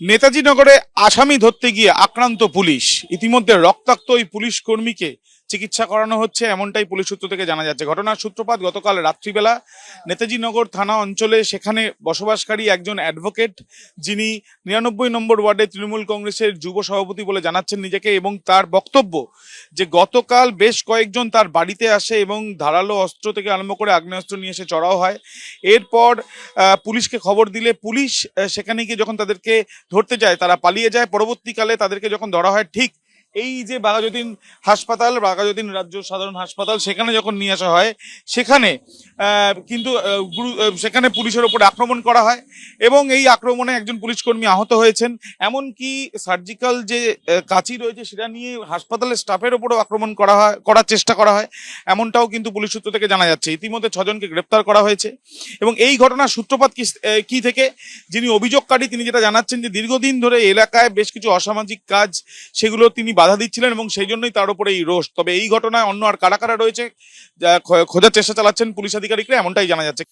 নেতাজি নগরে আসামি ধরতে গিয়ে আক্রান্ত পুলিশ। ইতিমধ্যে রক্তাক্ত ওই পুলিশ কর্মীকে চিকিৎসা করানো হচ্ছে, এমনটাই পুলিশ সূত্র থেকে জানা যাচ্ছে। ঘটনার সূত্রপাত গতকাল রাত্রিবেলা নেতাজি নগর থানা অঞ্চলে। সেখানে বসবাসকারী একজন অ্যাডভোকেট, যিনি ৯৯ নম্বর ওয়ার্ডে তৃণমূল কংগ্রেসের যুব সভাপতি বলে জানাচ্ছেন নিজেকে, এবং তার বক্তব্য যে গতকাল বেশ কয়েকজন তার বাড়িতে আসে এবং ধারালো অস্ত্র থেকে আরম্ভ করে আগ্নেয়াস্ত্র নিয়ে এসে চড়াও হয়। এরপর পুলিশকে খবর দিলে পুলিশ সেখানে গিয়ে যখন তাদেরকে ধরতে যায়, তারা পালিয়ে যায়। পরবর্তীকালে তাদেরকে যখন ধরা হয়, ঠিক এই যে বাঘাযতীন হাসপাতাল, বাঘাযতীন রাজ্য সাধারণ হাসপাতাল, সেখানে যখন নিয়ে আসা হয়, সেখানে কিন্তু সেখানে পুলিশের ওপরে আক্রমণ করা হয় এবং এই আক্রমণে একজন পুলিশকর্মী আহত হয়েছেন। এমনকি সার্জিক্যাল যে কাঁচি রয়েছে সেটা নিয়ে হাসপাতালের স্টাফের ওপরেও আক্রমণ করার চেষ্টা করা হয়, এমনটাও কিন্তু পুলিশ সূত্র থেকে জানা যাচ্ছে। ইতিমধ্যে 6 জনকে গ্রেপ্তার করা হয়েছে। এবং এই ঘটনার সূত্রপাত কি থেকে, যিনি অভিযোগকারী তিনি যেটা জানাচ্ছেন যে দীর্ঘদিন ধরে এলাকায় বেশ কিছু অসামাজিক কাজ, সেগুলো তিনি বাধা দিচ্ছিলেন এবং সেই জন্যই তার উপরে এই রোষ। তবে এই ঘটনায় অন্য আর কারা কারা রয়েছে খোঁজার চেষ্টা চালাচ্ছেন পুলিশ আধিকারিকরা, এমনটাই জানা যাচ্ছে।